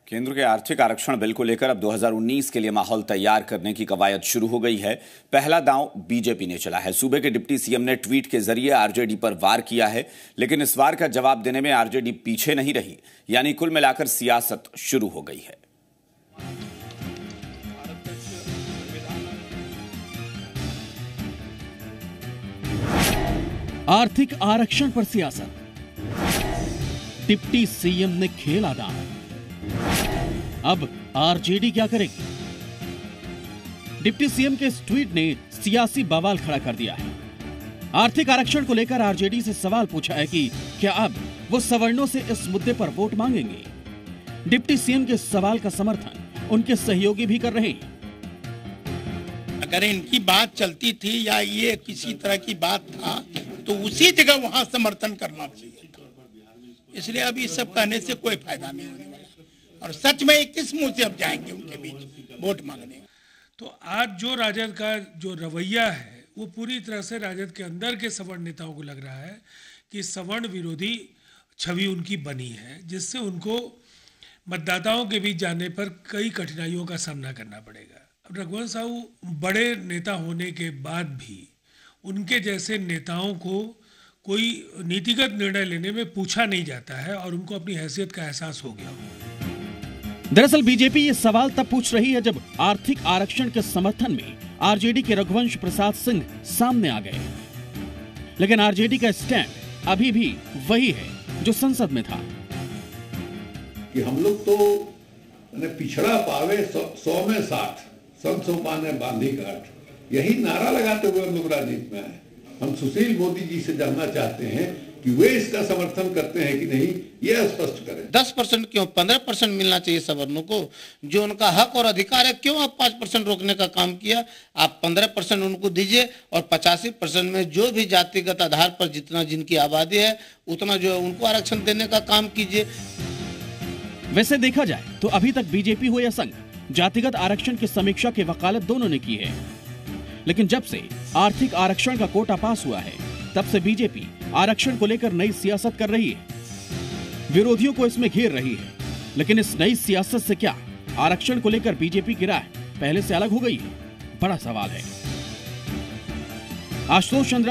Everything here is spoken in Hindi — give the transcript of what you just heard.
केंद्र के आर्थिक आरक्षण बिल को लेकर अब 2019 के लिए माहौल तैयार करने की कवायद शुरू हो गई है। पहला दांव बीजेपी ने चला है। सूबे के डिप्टी सीएम ने ट्वीट के जरिए आरजेडी पर वार किया है, लेकिन इस वार का जवाब देने में आरजेडी पीछे नहीं रही, यानी कुल मिलाकर सियासत शुरू हो गई है। आर्थिक आरक्षण पर सियासत, डिप्टी सीएम ने खेला दांव। अब आरजेडी क्या करेगी? डिप्टी सीएम के इस ट्वीट ने सियासी बवाल खड़ा कर दिया है। आर्थिक आरक्षण को लेकर आरजेडी से सवाल पूछा है कि क्या अब वो सवर्णों से इस मुद्दे पर वोट मांगेंगे। डिप्टी सीएम के सवाल का समर्थन उनके सहयोगी भी कर रहे हैं। अगर इनकी बात चलती थी या ये किसी तरह की बात था तो उसी जगह वहां समर्थन करना चाहिए। इसलिए अभी सब कहने से कोई फायदा नहीं होने वाला, और सच में किस मुंह से अब जाएंगे उनके बीच वोट मांगने। तो आज जो राजद का जो रवैया है वो पूरी तरह से राजद के अंदर के सवर्ण नेताओं को लग रहा है कि सवर्ण विरोधी छवि उनकी बनी है, जिससे उनको मतदाताओं के बीच जाने पर कई कठिनाइयों का सामना करना पड़ेगा। अब रघुवंश साहू बड़े नेता होने के बाद भी उनके जैसे नेताओं को कोई नीतिगत निर्णय लेने में पूछा नहीं जाता है और उनको अपनी हैसियत का एहसास हो गया। दरअसल बीजेपी ये सवाल तब पूछ रही है जब आर्थिक आरक्षण के समर्थन में आरजेडी के रघुवंश प्रसाद सिंह सामने आ गए, लेकिन आरजेडी का स्टैंड अभी भी वही है जो संसद में था कि हम लोग तो पिछड़ा पावे 100 में 60, सब सोपाने बांधी घाट, यही नारा लगाते हुए हम लोग राजनीति में आए। हम सुशील मोदी जी से जानना चाहते हैं कि वे इसका समर्थन करते हैं कि नहीं, यह स्पष्ट करें। 10% क्यों 15% मिलना चाहिए सवर्णों को, जो उनका हक और अधिकार है। क्यों आप 5% रोकने का काम किया? आप 15% उनको दीजिए और 85% में जो भी जातिगत आधार पर जितना जिनकी आबादी है उतना जो है उनको आरक्षण देने का काम कीजिए। वैसे देखा जाए तो अभी तक बीजेपी हो या संघ, जातिगत आरक्षण की समीक्षा की वकालत दोनों ने की है, लेकिन जब से आर्थिक आरक्षण का कोटा पास हुआ है तब से बीजेपी आरक्षण को लेकर नई सियासत कर रही है, विरोधियों को इसमें घेर रही है। लेकिन इस नई सियासत से क्या आरक्षण को लेकर बीजेपी की राय पहले से अलग हो गई है? बड़ा सवाल है। आशुतोष चंद्र